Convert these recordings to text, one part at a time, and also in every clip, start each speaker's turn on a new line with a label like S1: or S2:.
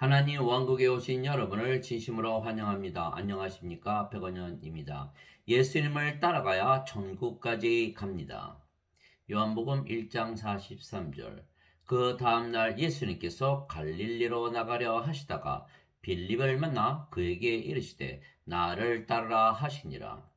S1: 하나님 왕국에 오신 여러분을 진심으로 환영합니다. 안녕하십니까? 백원현입니다. 예수님을 따라가야 천국까지 갑니다. 요한복음 1장 43절. 그 다음날 예수님께서 갈릴리로 나가려 하시다가 빌립을 만나 그에게 이르시되 나를 따르라 하시니라.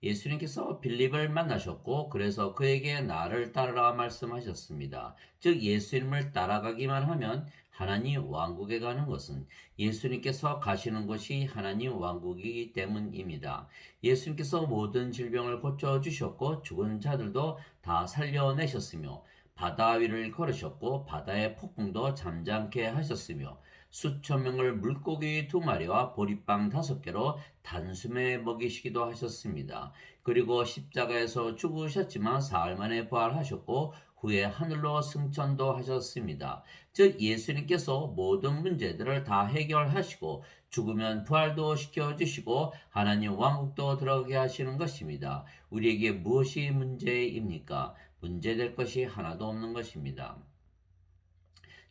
S1: 예수님께서 빌립을 만나셨고 그래서 그에게 나를 따르라 말씀하셨습니다. 즉 예수님을 따라가기만 하면 하나님 왕국에 가는 것은 예수님께서 가시는 곳이 하나님 왕국이기 때문입니다. 예수님께서 모든 질병을 고쳐주셨고 죽은 자들도 다 살려내셨으며 바다 위를 걸으셨고 바다의 폭풍도 잠잠케 하셨으며 수천 명을 물고기 2마리와 보리빵 5개로 단숨에 먹이시기도 하셨습니다. 그리고 십자가에서 죽으셨지만 사흘 만에 부활하셨고 후에 하늘로 승천도 하셨습니다. 즉 예수님께서 모든 문제들을 다 해결하시고 죽으면 부활도 시켜주시고 하나님 왕국도 들어가게 하시는 것입니다. 우리에게 무엇이 문제입니까? 문제될 것이 하나도 없는 것입니다.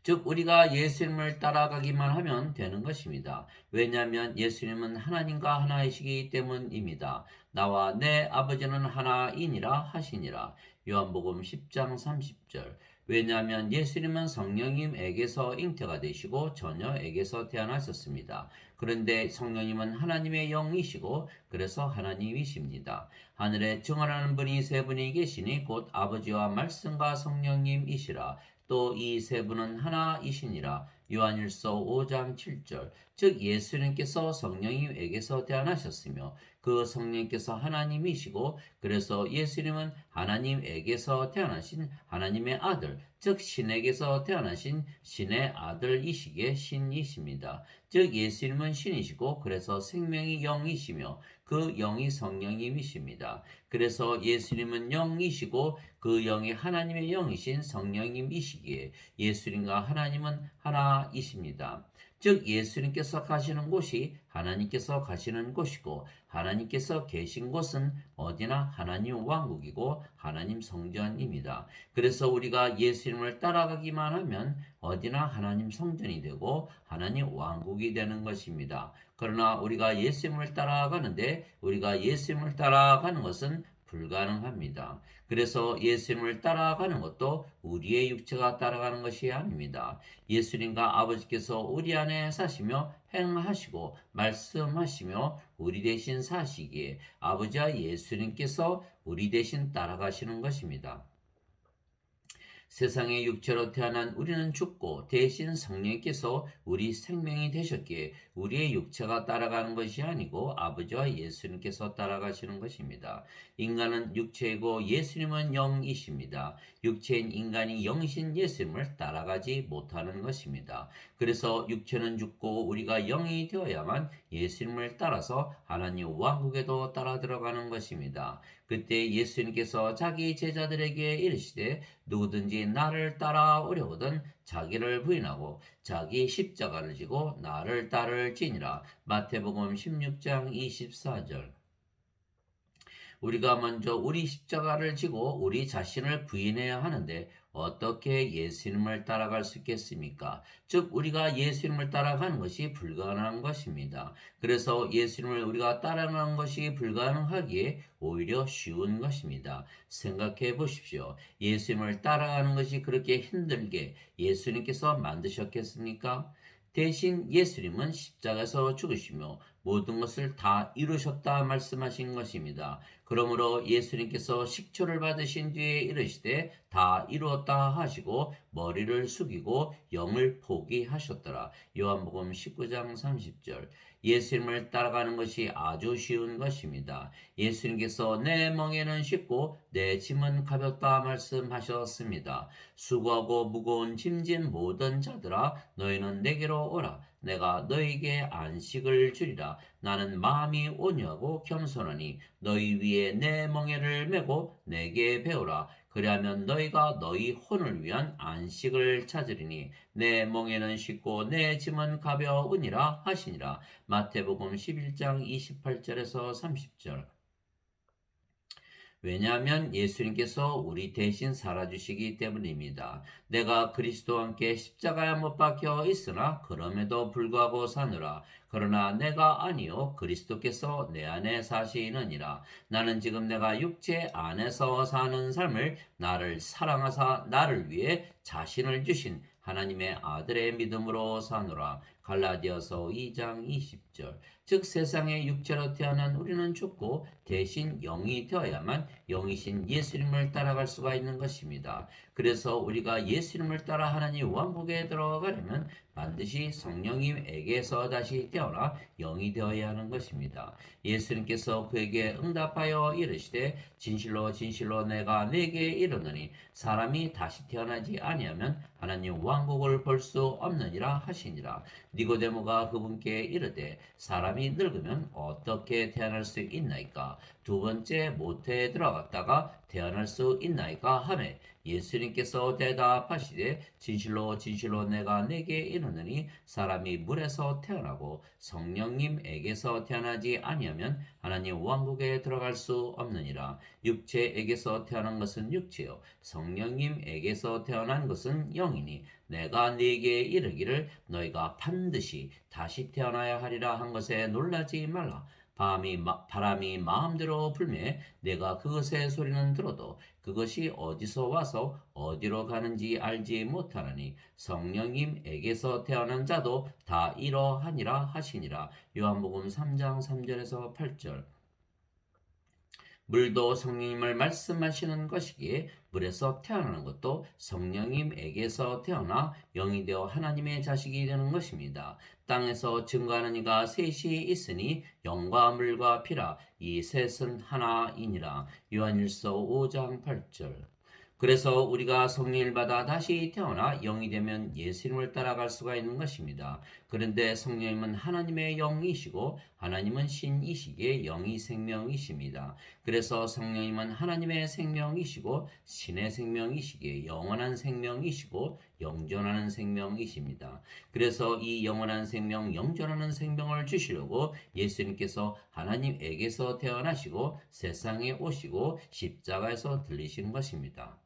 S1: 즉 우리가 예수님을 따라가기만 하면 되는 것입니다. 왜냐하면 예수님은 하나님과 하나이시기 때문입니다. 나와 내 아버지는 하나이니라 하시니라. 요한복음 10장 30절. 왜냐하면 예수님은 성령님에게서 잉태가 되시고 처녀에게서 태어나셨습니다. 그런데 성령님은 하나님의 영이시고 그래서 하나님이십니다. 하늘에 증언하는 분이 세 분이 계시니 곧 아버지와 말씀과 성령님이시라. 또 이 세 분은 하나이시니라. 요한일서 5장 7절. 즉 예수님께서 성령님에게서 태어나셨으며 그 성령께서 하나님이시고 그래서 예수님은 하나님에게서 태어나신 하나님의 아들, 즉 신에게서 태어나신 신의 아들이시기에 신이십니다. 즉 예수님은 신이시고 그래서 생명이 영이시며 그 영이 성령님이십니다. 그래서 예수님은 영이시고 그 영이 하나님의 영이신 성령님이시기에 예수님과 하나님은 하나이십니다. 즉 예수님께서 가시는 곳이 하나님께서 가시는 곳이고 하나님께서 계신 곳은 어디나 하나님 왕국이고 하나님 성전입니다. 그래서 우리가 예수님을 따라가기만 하면 어디나 하나님 성전이 되고 하나님 왕국이 되는 것입니다. 그러나 우리가 예수님을 따라가는데 우리가 예수님을 따라가는 것은 불가능합니다. 그래서 예수님을 따라가는 것도 우리의 육체가 따라가는 것이 아닙니다. 예수님과 아버지께서 우리 안에 사시며 행하시고 말씀하시며 우리 대신 사시기에 아버지와 예수님께서 우리 대신 따라가시는 것입니다. 세상의 육체로 태어난 우리는 죽고 대신 성령께서 우리 생명이 되셨기에 우리의 육체가 따라가는 것이 아니고 아버지와 예수님께서 따라가시는 것입니다. 인간은 육체이고 예수님은 영이십니다. 육체인 인간이 영이신 예수님을 따라가지 못하는 것입니다. 그래서 육체는 죽고 우리가 영이 되어야만 예수님을 따라서 하나님 왕국에도 따라 들어가는 것입니다. 그때 예수님께서 자기 제자들에게 이르시되 누구든지 나를 따라오려거든 자기를 부인하고 자기 십자가를 지고 나를 따를지니라. 마태복음 16장 24절. 우리가 먼저 우리 십자가를 지고 우리 자신을 부인해야 하는데 어떻게 예수님을 따라갈 수 있겠습니까? 즉 우리가 예수님을 따라가는 것이 불가능한 것입니다. 그래서 예수님을 우리가 따라가는 것이 불가능하기에 오히려 쉬운 것입니다. 생각해 보십시오. 예수님을 따라가는 것이 그렇게 힘들게 예수님께서 만드셨겠습니까? 대신 예수님은 십자가에서 죽으시며 모든 것을 다 이루셨다 말씀하신 것입니다. 그러므로 예수님께서 식초를 받으신 뒤에 이르시되 다 이루었다 하시고 머리를 숙이고 영을 포기하셨더라. 요한복음 19장 30절. 예수님을 따라가는 것이 아주 쉬운 것입니다. 예수님께서 내 멍에는 쉽고 내 짐은 가볍다 말씀하셨습니다. 수고하고 무거운 짐진 모든 자들아 너희는 내게로 오라. 내가 너희에게 안식을 주리라. 나는 마음이 온유하고 겸손하니 너희 위에 내 멍에를 메고 내게 배우라. 그리하면 너희가 너희 혼을 위한 안식을 찾으리니 내 멍에는 쉽고 내 짐은 가벼우니라 하시니라. 마태복음 11장 28절에서 30절. 왜냐하면 예수님께서 우리 대신 살아주시기 때문입니다. 내가 그리스도와 함께 십자가에 못 박혀 있으나 그럼에도 불구하고 사느라. 그러나 내가 아니요 그리스도께서 내 안에 사시느니라. 나는 지금 내가 육체 안에서 사는 삶을 나를 사랑하사 나를 위해 자신을 주신 하나님의 아들의 믿음으로 사노라. 갈라디아서 2장 20절. 즉 세상의 육체로 태어난 우리는 죽고 대신 영이 되어야만 영이신 예수님을 따라갈 수가 있는 것입니다. 그래서 우리가 예수님을 따라 하나님 왕국에 들어가려면 반드시 성령님에게서 다시 태어나 영이 되어야 하는 것입니다. 예수님께서 그에게 응답하여 이르시되 진실로 진실로 내가 네게 이르노니 사람이 다시 태어나지 아니하면 하나님 왕국을 볼 수 없느니라 하시니라. 니고데모가 그분께 이르되 사람이 늙으면 어떻게 태어날 수 있나이까? 두 번째 모태에 들어갔다가 태어날 수 있나이까 하매 예수님께서 대답하시되 진실로 진실로 내가 네게 이르노니 사람이 물에서 태어나고 성령님에게서 태어나지 아니하면 하나님 왕국에 들어갈 수 없느니라. 육체에게서 태어난 것은 육체요 성령님에게서 태어난 것은 영이니 내가 네게 이르기를 너희가 반드시 다시 태어나야 하리라 한 것에 놀라지 말라. 바람이 마음대로 불매 내가 그것의 소리는 들어도 그것이 어디서 와서 어디로 가는지 알지 못하나니 성령님에게서 태어난 자도 다 이러하니라 하시니라. 요한복음 3장 3절에서 8절. 물도 성령님을 말씀하시는 것이기에 물에서 태어나는 것도 성령님에게서 태어나 영이 되어 하나님의 자식이 되는 것입니다. 땅에서 증거하는 이가 셋이 있으니 영과 물과 피라. 이 셋은 하나이니라. 요한일서 5장 8절. 그래서 우리가 성령을 받아 다시 태어나 영이 되면 예수님을 따라갈 수가 있는 것입니다. 그런데 성령님은 하나님의 영이시고 하나님은 신이시기에 영이 생명이십니다. 그래서 성령님은 하나님의 생명이시고 신의 생명이시기에 영원한 생명이시고 영존하는 생명이십니다. 그래서 이 영원한 생명, 영존하는 생명을 주시려고 예수님께서 하나님에게서 태어나시고 세상에 오시고 십자가에서 들리신 것입니다.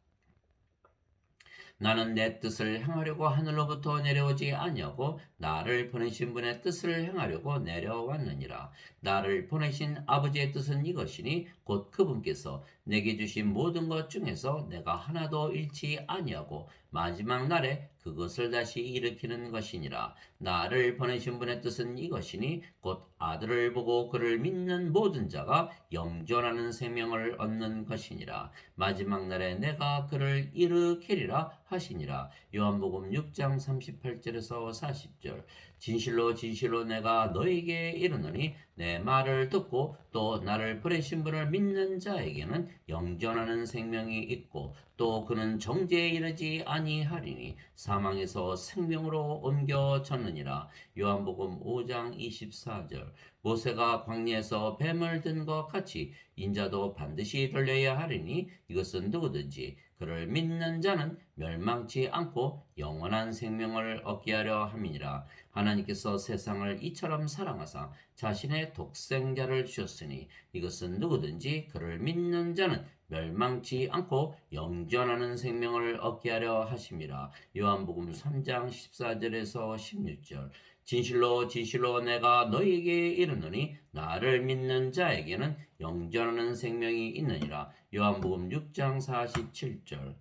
S1: 나는 내 뜻을 행하려고 하늘로부터 내려오지 아니하고 나를 보내신 분의 뜻을 행하려고 내려왔느니라. 나를 보내신 아버지의 뜻은 이것이니 곧 그분께서 내게 주신 모든 것 중에서 내가 하나도 잃지 아니하고 마지막 날에 그것을 다시 일으키는 것이니라. 나를 보내신 분의 뜻은 이것이니 곧 아들을 보고 그를 믿는 모든 자가 영존하는 생명을 얻는 것이니라. 마지막 날에 내가 그를 일으키리라 하시니라. 요한복음 6장 38절에서 40절. 진실로 진실로 내가 너에게 이르노니 내 말을 듣고 또 나를 보내신 분을 믿는 자에게는 영존하는 생명이 있고 또 그는 정죄에 이르지 아니하리니 사망에서 생명으로 옮겨졌느니라. 요한복음 5장 24절. 모세가 광야에서 뱀을 든 것 같이 인자도 반드시 들려야 하리니 이것은 누구든지 그를 믿는 자는 멸망치 않고 영원한 생명을 얻게 하려 함이니라. 하나님께서 세상을 이처럼 사랑하사 자신의 독생자를 주셨으니 이것은 누구든지 그를 믿는 자는 멸망치 않고 영존하는 생명을 얻게 하려 하심이라. 요한복음 3장 14절에서 16절. 진실로 진실로 내가 너희에게 이르노니 나를 믿는 자에게는 영존하는 생명이 있느니라. 요한복음 6장 47절.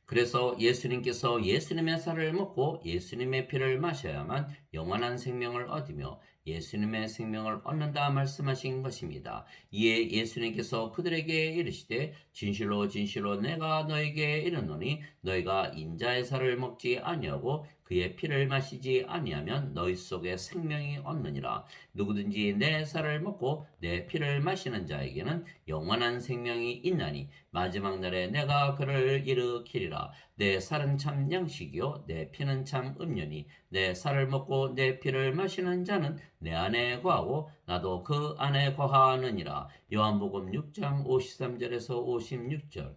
S1: 그래서 예수님께서 예수님의 살을 먹고 예수님의 피를 마셔야만 영원한 생명을 얻으며 예수님의 생명을 얻는다 말씀하신 것입니다. 이에 예수님께서 그들에게 이르시되 진실로 진실로 내가 너에게 이르노니 너희가 인자의 살을 먹지 아니하고 그의 피를 마시지 아니하면 너희 속에 생명이 없느니라. 누구든지 내 살을 먹고 내 피를 마시는 자에게는 영원한 생명이 있나니 마지막 날에 내가 그를 일으키리라. 내 살은 참 양식이요 내 피는 참 음료니 내 살을 먹고 내 피를 마시는 자는 내 안에 거하고 나도 그 안에 거하느니라. 요한복음 6장 53절에서 56절.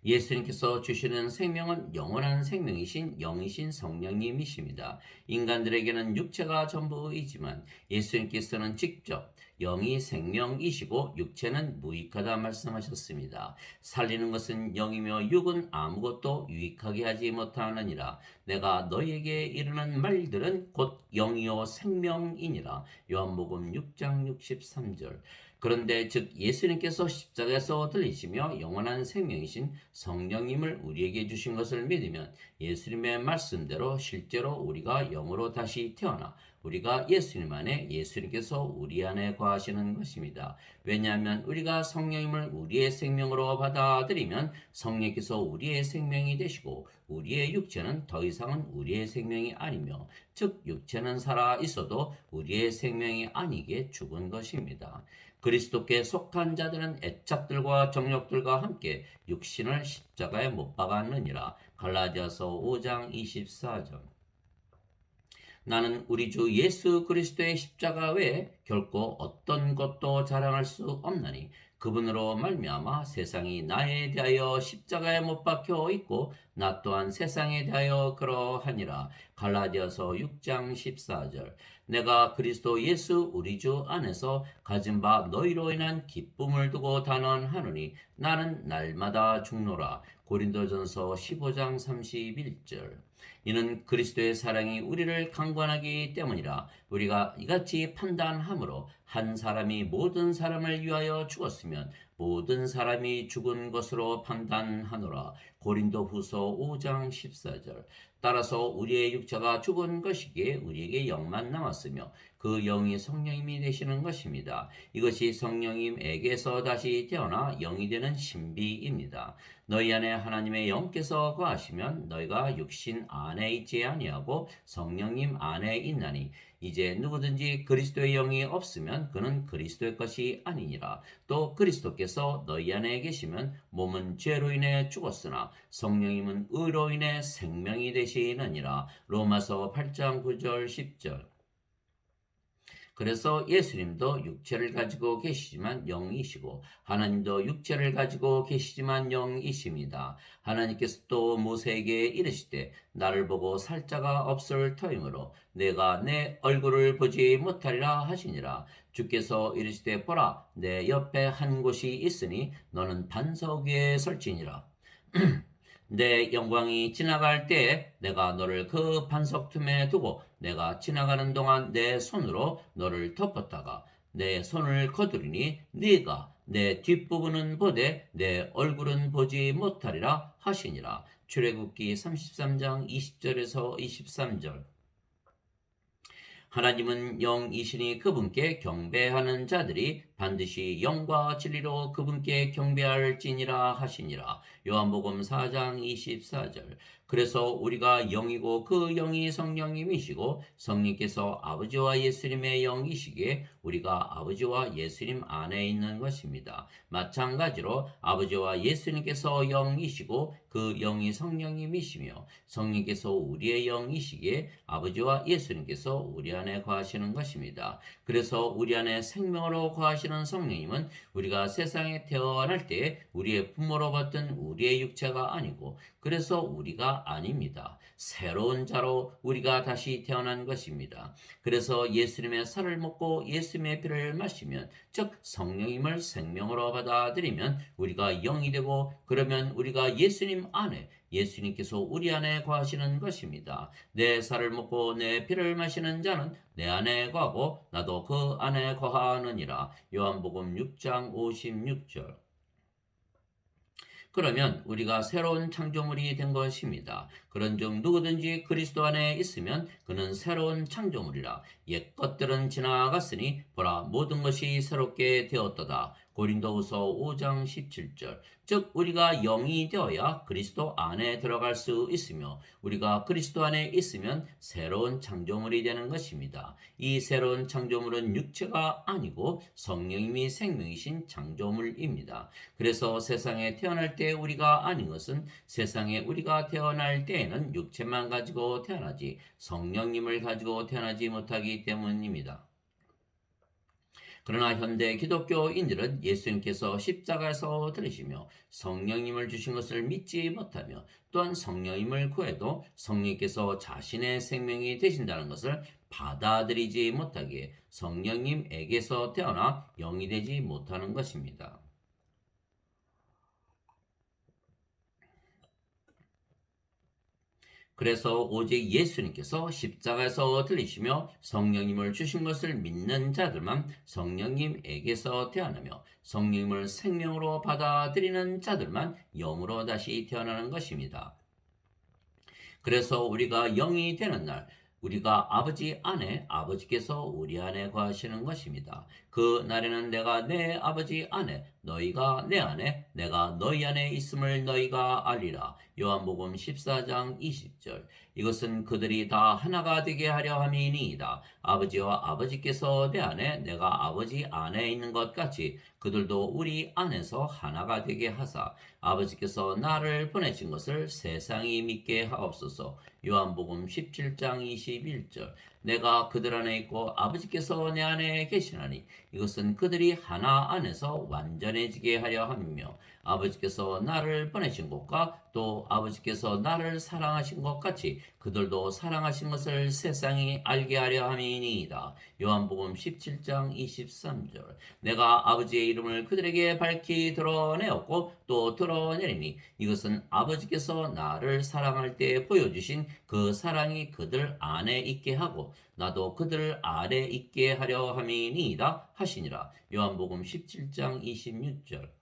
S1: 예수님께서 주시는 생명은 영원한 생명이신 영이신 성령님이십니다. 인간들에게는 육체가 전부이지만 예수님께서는 직접 영이 생명이시고 육체는 무익하다 말씀하셨습니다. 살리는 것은 영이며 육은 아무것도 유익하게 하지 못하느니라. 내가 너희에게 이르는 말들은 곧 영이요 생명이니라. 요한복음 6장 63절. 그런데 즉 예수님께서 십자가에서 들리시며 영원한 생명이신 성령님을 우리에게 주신 것을 믿으면 예수님의 말씀대로 실제로 우리가 영으로 다시 태어나 우리가 예수님 안에 예수님께서 우리 안에 거하시는 것입니다. 왜냐하면 우리가 성령님을 우리의 생명으로 받아들이면 성령께서 우리의 생명이 되시고 우리의 육체는 더 이상은 우리의 생명이 아니며 즉 육체는 살아 있어도 우리의 생명이 아니게 죽은 것입니다. 그리스도께 속한 자들은 애착들과 정욕들과 함께 육신을 십자가에 못 박았느니라. 갈라디아서 5장 24절. 나는 우리 주 예수 그리스도의 십자가 외에 결코 어떤 것도 자랑할 수 없나니 그분으로 말미암아 세상이 나에 대하여 십자가에 못 박혀 있고 나 또한 세상에 대하여 그러하니라. 갈라디아서 6장 14절. 내가 그리스도 예수 우리 주 안에서 가진 바 너희로 인한 기쁨을 두고 단언하노니 나는 날마다 죽노라. 고린도전서 15장 31절. 이는 그리스도의 사랑이 우리를 강권하기 때문이라. 우리가 이같이 판단하므로 한 사람이 모든 사람을 위하여 죽었으면 모든 사람이 죽은 것으로 판단하노라. 고린도후서 5장 14절. 따라서 우리의 육체가 죽은 것이기에 우리에게 영만 남았으며 그 영이 성령님이 되시는 것입니다. 이것이 성령님에게서 다시 태어나 영이 되는 신비입니다. 너희 안에 하나님의 영께서 거하시면 너희가 육신 안에 있지 아니하고 성령님 안에 있나니 이제 누구든지 그리스도의 영이 없으면 그는 그리스도의 것이 아니니라. 또 그리스도께서 너희 안에 계시면 몸은 죄로 인해 죽었으나 성령님은 의로 인해 생명이 되시느니라. 로마서 8장 9절 10절. 그래서 예수님도 육체를 가지고 계시지만 영이시고 하나님도 육체를 가지고 계시지만 영이십니다. 하나님께서 또 모세에게 이르시되 나를 보고 살 자가 없을 터이므로 내가 내 얼굴을 보지 못하리라 하시니라. 주께서 이르시되 보라 내 옆에 한 곳이 있으니 너는 반석 위에 설지니라. 내 영광이 지나갈 때에 내가 너를 그 반석 틈에 두고 내가 지나가는 동안 내 손으로 너를 덮었다가 내 손을 거두리니 네가 내 뒷부분은 보되 내 얼굴은 보지 못하리라 하시니라. 출애굽기 33장 20절에서 23절. 하나님은 영이시니 그분께 경배하는 자들이 반드시 영과 진리로 그분께 경배할지니라 하시니라. 요한복음 4장 24절. 그래서 우리가 영이고 그 영이 성령님이시고 성령께서 아버지와 예수님의 영이시기에 우리가 아버지와 예수님 안에 있는 것입니다. 마찬가지로 아버지와 예수님께서 영이시고 그 영이 성령님이시며 성령께서 우리의 영이시기에 아버지와 예수님께서 우리 안에 거하시는 것입니다. 그래서 우리 안에 생명으로 거하시는 성령님은 우리가 세상에 태어날 때 우리의 부모로 받던 우리의 육체가 아니고 그래서 우리가 아닙니다. 새로운 자로 우리가 다시 태어난 것입니다. 그래서 예수님의 살을 먹고 예수님의 피를 마시면 즉 성령님을 생명으로 받아들이면 우리가 영이 되고 그러면 우리가 예수님 안에 예수님께서 우리 안에 거하시는 것입니다. 내 살을 먹고 내 피를 마시는 자는 내 안에 거하고 나도 그 안에 거하느니라. 요한복음 6장 56절. 그러면 우리가 새로운 창조물이 된 것입니다. 그런즉 누구든지 그리스도 안에 있으면 그는 새로운 창조물이라. 옛 것들은 지나갔으니 보라 모든 것이 새롭게 되었도다. 고린도후서 5장 17절. 즉 우리가 영이 되어야 그리스도 안에 들어갈 수 있으며 우리가 그리스도 안에 있으면 새로운 창조물이 되는 것입니다. 이 새로운 창조물은 육체가 아니고 성령님이 생명이신 창조물입니다. 그래서 세상에 태어날 때 우리가 아닌 것은 세상에 우리가 태어날 때에는 육체만 가지고 태어나지 성령님을 가지고 태어나지 못하기 때문입니다. 그러나 현대 기독교인들은 예수님께서 십자가에서 들으시며 성령님을 주신 것을 믿지 못하며 또한 성령님을 구해도 성령께서 자신의 생명이 되신다는 것을 받아들이지 못하기에 성령님에게서 태어나 영이 되지 못하는 것입니다. 그래서 오직 예수님께서 십자가에서 들리시며 성령님을 주신 것을 믿는 자들만 성령님에게서 태어나며 성령님을 생명으로 받아들이는 자들만 영으로 다시 태어나는 것입니다. 그래서 우리가 영이 되는 날, 우리가 아버지 안에 아버지께서 우리 안에 거하시는 것입니다. 그 날에는 내가 내 아버지 안에 너희가 내 안에 내가 너희 안에 있음을 너희가 알리라. 요한복음 14장 20절. 이것은 그들이 다 하나가 되게 하려 함이니이다. 아버지와 아버지께서 내 안에 내가 아버지 안에 있는 것 같이 그들도 우리 안에서 하나가 되게 하사 아버지께서 나를 보내신 것을 세상이 믿게 하옵소서. 요한복음 17장 21절. 내가 그들 안에 있고 아버지께서 내 안에 계시나니 이것은 그들이 하나 안에서 완전해지게 하려 함이며 아버지께서 나를 보내신 것과 또 아버지께서 나를 사랑하신 것 같이 그들도 사랑하신 것을 세상이 알게 하려 함이니이다. 요한복음 17장 23절. 내가 아버지의 이름을 그들에게 밝히 드러내었고 또 드러내리니 이것은 아버지께서 나를 사랑할 때 보여주신 그 사랑이 그들 안에 있게 하고 나도 그들 안에 있게 하려 함이니이다 하시니라. 요한복음 17장 26절.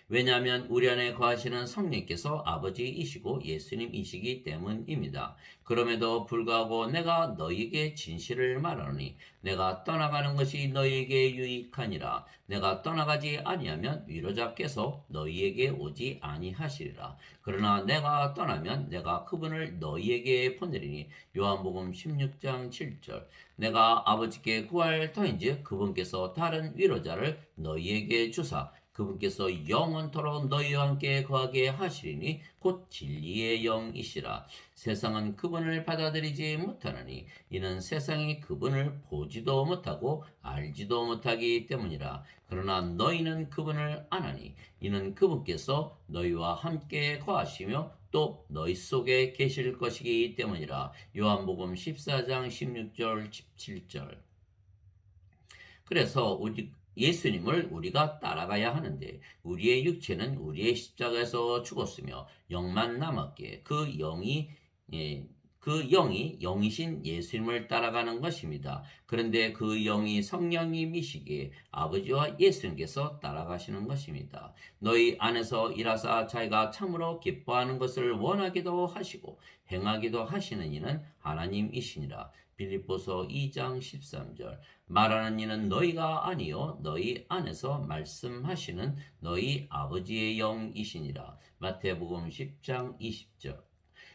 S1: 왜냐하면 우리 안에 거하시는 성령께서 아버지이시고 예수님이시기 때문입니다. 그럼에도 불구하고 내가 너희에게 진실을 말하노니 내가 떠나가는 것이 너희에게 유익하니라. 내가 떠나가지 아니하면 위로자께서 너희에게 오지 아니하시리라. 그러나 내가 떠나면 내가 그분을 너희에게 보내리니 요한복음 16장 7절. 내가 아버지께 구할 터인즉 그분께서 다른 위로자를 너희에게 주사 그분께서 영원토록 너희와 함께 거하게 하시리니 곧 진리의 영이시라. 세상은 그분을 받아들이지 못하느니 이는 세상이 그분을 보지도 못하고 알지도 못하기 때문이라. 그러나 너희는 그분을 아나니 이는 그분께서 너희와 함께 거하시며 또 너희 속에 계실 것이기 때문이라. 요한복음 14장 16절 17절. 그래서 예수님을 우리가 따라가야 하는데 우리의 육체는 우리의 십자가에서 죽었으며 영만 남았기에 그 영이 영이신 예수님을 따라가는 것입니다. 그런데 그 영이 성령님이시기에 아버지와 예수님께서 따라가시는 것입니다. 너희 안에서 일하사 자기가 참으로 기뻐하는 것을 원하기도 하시고 행하기도 하시는 이는 하나님이시니라. 빌립보서 2장 13절. 말하는 이는 너희가 아니요 너희 안에서 말씀하시는 너희 아버지의 영이시니라. 마태복음 10장 20절.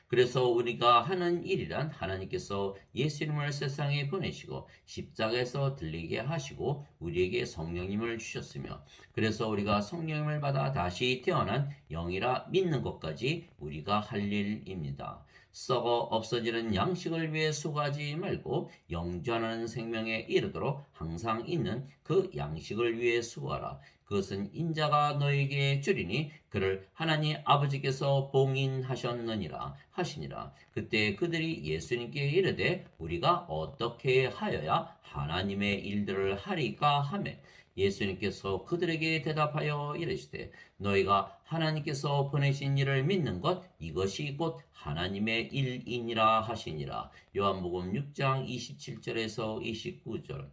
S1: 그래서 우리가 하는 일이란 하나님께서 예수님을 세상에 보내시고 십자가에서 들리게 하시고 우리에게 성령님을 주셨으며 그래서 우리가 성령님을 받아 다시 태어난 영이라 믿는 것까지 우리가 할 일입니다. 썩어 없어지는 양식을 위해 수고하지 말고 영존하는 생명에 이르도록 항상 있는 그 양식을 위해 수고하라. 그것은 인자가 너에게 주리니 그를 하나님 아버지께서 봉인하셨느니라 하시니라. 그때 그들이 예수님께 이르되 우리가 어떻게 하여야 하나님의 일들을 하리까 하매 예수님께서 그들에게 대답하여 이르시되 너희가 하나님께서 보내신 일을 믿는 것 이것이 곧 하나님의 일이니라 하시니라. 요한복음 6장 27절에서 29절.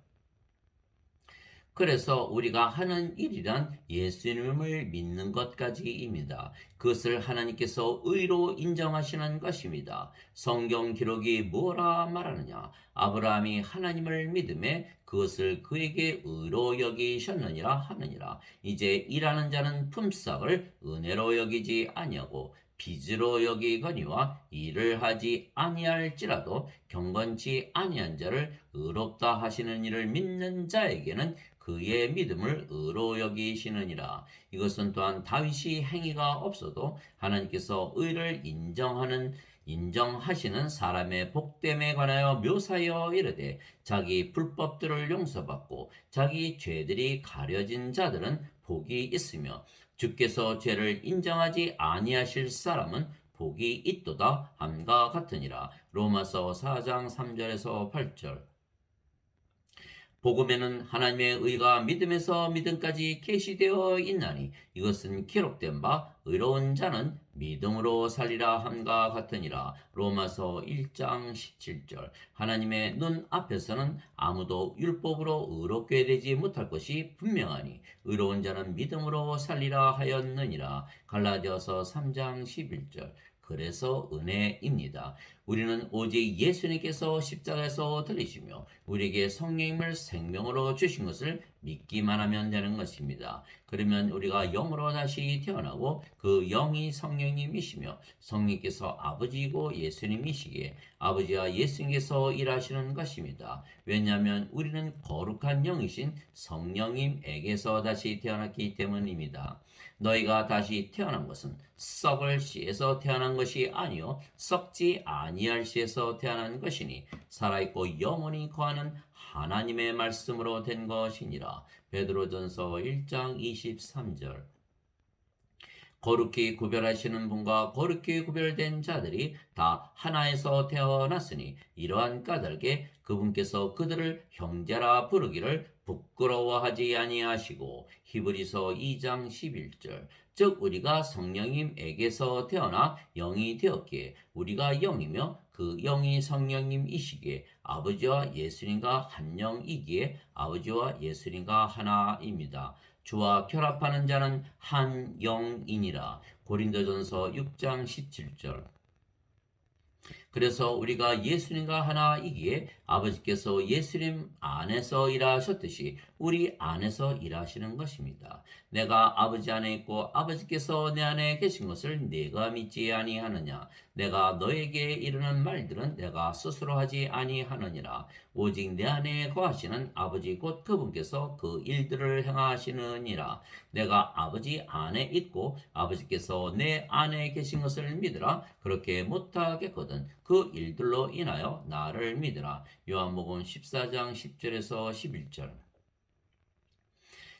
S1: 그래서 우리가 하는 일이란 예수님을 믿는 것까지입니다. 그것을 하나님께서 의로 인정하시는 것입니다. 성경 기록이 뭐라 말하느냐? 아브라함이 하나님을 믿음에 그것을 그에게 의로 여기셨느니라 하느니라. 이제 일하는 자는 품삯을 은혜로 여기지 아니하고 빚으로 여기거니와 일을 하지 아니할지라도 경건치 아니한 자를 의롭다 하시는 이를 믿는 자에게는 그의 믿음을 의로 여기시느니라. 이것은 또한 다윗이 행위가 없어도 하나님께서 의를 인정하는 인정하시는 사람의 복됨에 관하여 묘사하여 이르되 자기 불법들을 용서받고 자기 죄들이 가려진 자들은 복이 있으며 주께서 죄를 인정하지 아니하실 사람은 복이 있도다 함과 같으니라. 로마서 4장 3절에서 8절. 복음에는 하나님의 의가 믿음에서 믿음까지 계시되어 있나니 이것은 기록된 바 의로운 자는 믿음으로 살리라 함과 같으니라. 로마서 1장 17절. 하나님의 눈 앞에서는 아무도 율법으로 의롭게 되지 못할 것이 분명하니 의로운 자는 믿음으로 살리라 하였느니라. 갈라디아서 3장 11절. 그래서 은혜입니다. 우리는 오직 예수님께서 십자가에서 들리시며 우리에게 성령님을 생명으로 주신 것을 믿기만 하면 되는 것입니다. 그러면 우리가 영으로 다시 태어나고 그 영이 성령님이시며 성령께서 아버지이고 예수님이시기에 아버지와 예수님께서 일하시는 것입니다. 왜냐하면 우리는 거룩한 영이신 성령님에게서 다시 태어났기 때문입니다. 너희가 다시 태어난 것은 썩을 씨에서 태어난 것이 아니요 썩지 아니할 씨에서 태어난 것이니 살아있고 영원히 거하는 하나님의 말씀으로 된 것이니라. 베드로전서 1장 23절. 거룩히 구별하시는 분과 거룩히 구별된 자들이 다 하나에서 태어났으니 이러한 까닭에 그분께서 그들을 형제라 부르기를 부끄러워하지 아니하시고 히브리서 2장 11절. 즉 우리가 성령님에게서 태어나 영이 되었기에 우리가 영이며 그 영이 성령님이시기에 아버지와 예수님과 한 영이기에 아버지와 예수님과 하나입니다. 주와 결합하는 자는 한 영이니라. 고린도전서 6장 17절. 그래서 우리가 예수님과 하나이기에 아버지께서 예수님 안에서 일하셨듯이 우리 안에서 일하시는 것입니다. 내가 아버지 안에 있고 아버지께서 내 안에 계신 것을 네가 믿지 아니하느냐. 내가 너에게 이르는 말들은 내가 스스로 하지 아니하느니라. 오직 내 안에 거하시는 아버지 곧 그분께서 그 일들을 행하시느니라. 내가 아버지 안에 있고 아버지께서 내 안에 계신 것을 믿으라. 그렇게 못하겠거든 그 일들로 인하여 나를 믿으라. 요한복음 14장 10절에서 11절.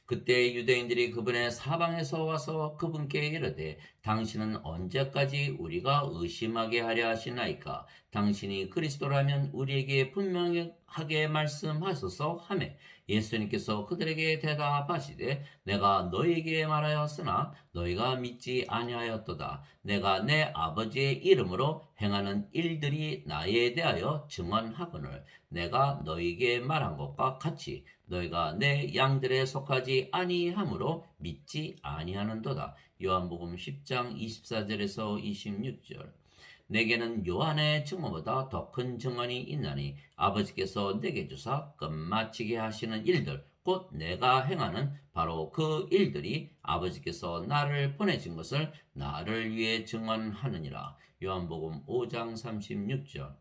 S1: 그때 유대인들이 그분의 사방에서 와서 그분께 이르되 당신은 언제까지 우리가 의심하게 하려 하시나이까? 당신이 그리스도라면 우리에게 분명하게 말씀하소서 하며 예수님께서 그들에게 대답하시되 내가 너희에게 말하였으나 너희가 믿지 아니하였도다. 내가 내 아버지의 이름으로 행하는 일들이 나에 대하여 증언하거늘 내가 너희에게 말한 것과 같이 너희가 내 양들에 속하지 아니하므로 믿지 아니하는도다. 요한복음 10장 24절에서 26절. 내게는 요한의 증언보다 더 큰 증언이 있나니 아버지께서 내게 주사 끝마치게 하시는 일들 곧 내가 행하는 바로 그 일들이 아버지께서 나를 보내신 것을 나를 위해 증언하느니라. 요한복음 5장 36절.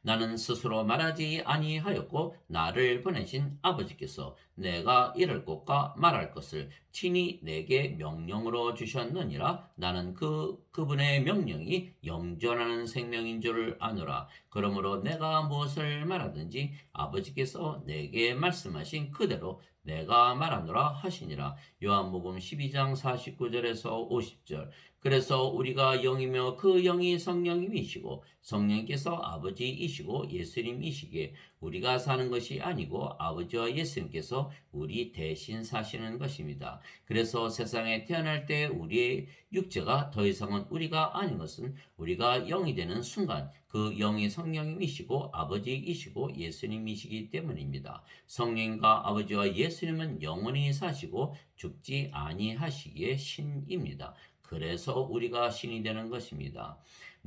S1: 나는 스스로 말하지 아니하였고 나를 보내신 아버지께서 내가 이럴 것과 말할 것을 친히 내게 명령으로 주셨느니라. 나는 그분의 명령이 영존하는 생명인 줄 아노라. 그러므로 내가 무엇을 말하든지 아버지께서 내게 말씀하신 그대로 내가 말하노라 하시니라. 요한복음 12장 49절에서 50절. 그래서 우리가 영이며 그 영이 성령님이시고 성령께서 아버지이시고 예수님이시기에 우리가 사는 것이 아니고 아버지와 예수님께서 우리 대신 사시는 것입니다. 그래서 세상에 태어날 때 우리의 육체가 더 이상은 우리가 아닌 것은 우리가 영이 되는 순간 그 영이 성령님이시고 아버지이시고 예수님이시기 때문입니다. 성령과 아버지와 예수님은 영원히 사시고 죽지 아니하시기에 신입니다. 그래서 우리가 신이 되는 것입니다.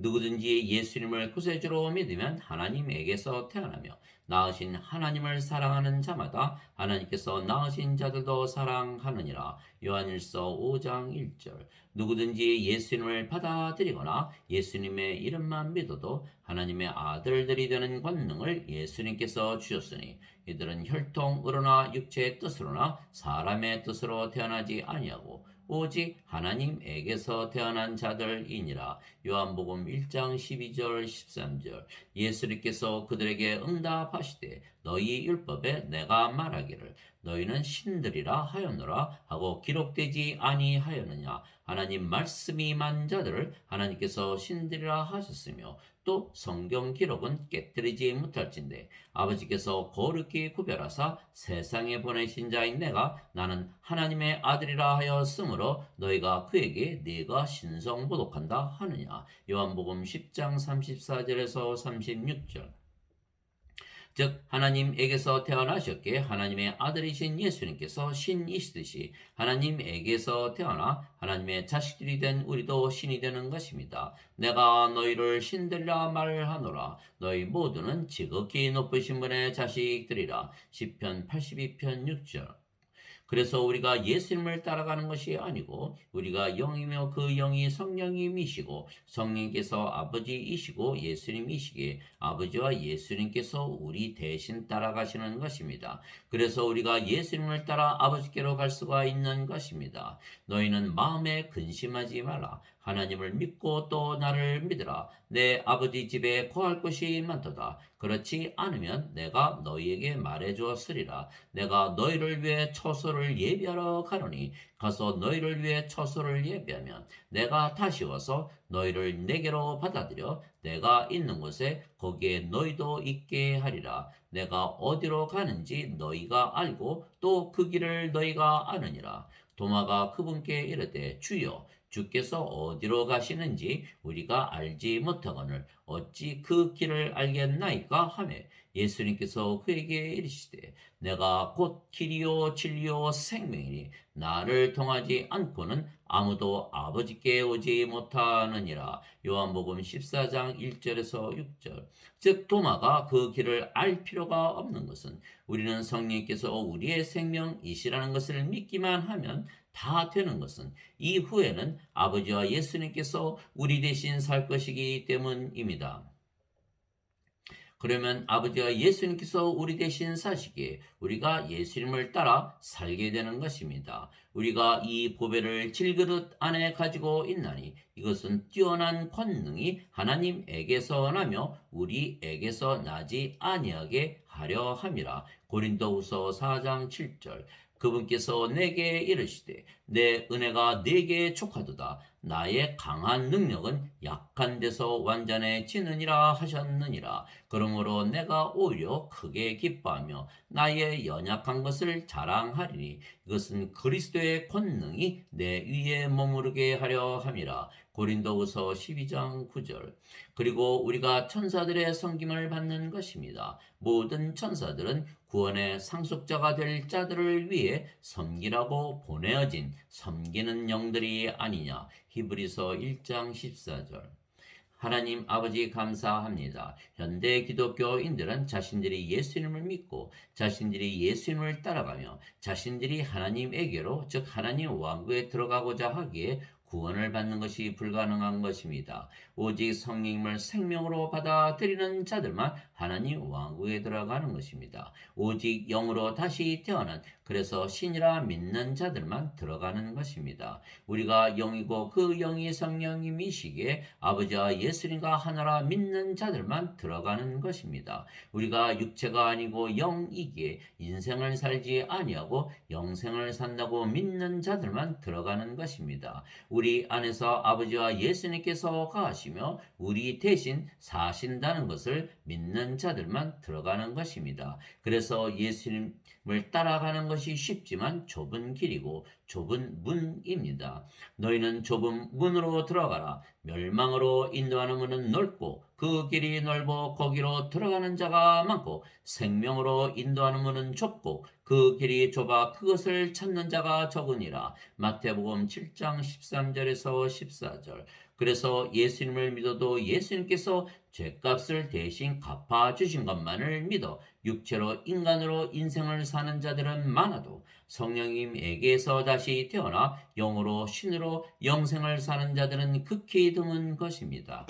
S1: 누구든지 예수님을 구세주로 믿으면 하나님에게서 태어나며 낳으신 하나님을 사랑하는 자마다 하나님께서 낳으신 자들도 사랑하느니라. 요한일서 5장 1절. 누구든지 예수님을 받아들이거나 예수님의 이름만 믿어도 하나님의 아들들이 되는 권능을 예수님께서 주셨으니 이들은 혈통으로나 육체의 뜻으로나 사람의 뜻으로 태어나지 아니하고 오직 하나님에게서 태어난 자들이니라. 요한복음 1장 12절 13절. 예수님께서 그들에게 응답하시되 너희 율법에 내가 말하기를 너희는 신들이라 하였노라 하고 기록되지 아니하였느냐. 하나님 말씀이 임한 자들을 하나님께서 신들이라 하셨으며 또 성경 기록은 깨뜨리지 못할진대 아버지께서 거룩히 구별하사 세상에 보내신 자인 내가 나는 하나님의 아들이라 하였으므로 너희가 그에게 네가 신성모독한다 하느냐. 요한복음 10장 34절에서 36절. 즉 하나님에게서 태어나셨기에 하나님의 아들이신 예수님께서 신이시듯이 하나님에게서 태어나 하나님의 자식들이 된 우리도 신이 되는 것입니다. 내가 너희를 신들이라 말하노라. 너희 모두는 지극히 높으신 분의 자식들이라. 시편 82편 6절. 그래서 우리가 예수님을 따라가는 것이 아니고 우리가 영이며 그 영이 성령님이시고 성령께서 아버지이시고 예수님이시기에 아버지와 예수님께서 우리 대신 따라가시는 것입니다. 그래서 우리가 예수님을 따라 아버지께로 갈 수가 있는 것입니다. 너희는 마음에 근심하지 말라. 하나님을 믿고 또 나를 믿으라. 내 아버지 집에 거할 곳이 많도다. 그렇지 않으면 내가 너희에게 말해 주었으리라. 내가 너희를 위해 처소를 예비하러 가노니 가서 너희를 위해 처소를 예비하면 내가 다시 와서 너희를 내게로 받아들여 내가 있는 곳에 거기에 너희도 있게 하리라. 내가 어디로 가는지 너희가 알고 또 그 길을 너희가 아느니라. 도마가 그분께 이르되 주여 주께서 어디로 가시는지 우리가 알지 못하거늘 어찌 그 길을 알겠나이까 하매 예수님께서 그에게 이르시되 내가 곧 길이요 진리요 생명이니 나를 통하지 않고는 아무도 아버지께 오지 못하느니라. 요한복음 14장 1절에서 6절. 즉 도마가 그 길을 알 필요가 없는 것은 우리는 성령께서 우리의 생명이시라는 것을 믿기만 하면 다 되는 것은 이후에는 아버지와 예수님께서 우리 대신 살 것이기 때문입니다. 그러면 아버지와 예수님께서 우리 대신 사시기에 우리가 예수님을 따라 살게 되는 것입니다. 우리가 이 보배를 질그릇 안에 가지고 있나니 이것은 뛰어난 권능이 하나님에게서 나며 우리에게서 나지 아니하게 하려 함이라. 고린도후서 4장 7절. 그분께서 내게 이르시되 내 은혜가 내게 족하도다. 나의 강한 능력은 약한 데서 완전해지느니라 하셨느니라. 그러므로 내가 오히려 크게 기뻐하며 나의 연약한 것을 자랑하리니 이것은 그리스도의 권능이 내 위에 머무르게 하려 함이라. 고린도후서 12장 9절. 그리고 우리가 천사들의 섬김을 받는 것입니다. 모든 천사들은 구원의 상속자가 될 자들을 위해 섬기라고 보내어진 섬기는 영들이 아니냐. 히브리서 1장 14절. 하나님 아버지 감사합니다. 현대 기독교인들은 자신들이 예수님을 믿고 자신들이 예수님을 따라가며 자신들이 하나님에게로 즉 하나님 왕국에 들어가고자 하기에 구원을 받는 것이 불가능한 것입니다. 오직 성령님을 생명으로 받아들이는 자들만 하나님 왕국에 들어가는 것입니다. 오직 영으로 다시 태어난 그래서 신이라 믿는 자들만 들어가는 것입니다. 우리가 영이고 그 영이 성령님이시기에 아버지와 예수님과 하나라 믿는 자들만 들어가는 것입니다. 우리가 육체가 아니고 영이기에 인생을 살지 아니하고 영생을 산다고 믿는 자들만 들어가는 것입니다. 우리 안에서 아버지와 예수님께서 가시며 우리 대신 사신다는 것을 믿는 자들만 들어가는 것입니다. 그래서 예수님을 따라가는 것이 쉽지만 좁은 길이고 좁은 문입니다. 너희는 좁은 문으로 들어가라. 멸망으로 인도하는 문은 넓고 그 길이 넓어 거기로 들어가는 자가 많고 생명으로 인도하는 문은 좁고 그 길이 좁아 그것을 찾는 자가 적으니라. 마태복음 7장 13절에서 14절. 그래서 예수님을 믿어도 예수님께서 죄값을 대신 갚아주신 것만을 믿어 육체로 인간으로 인생을 사는 자들은 많아도 성령님에게서 다시 태어나 영으로 신으로 영생을 사는 자들은 극히 드문 것입니다.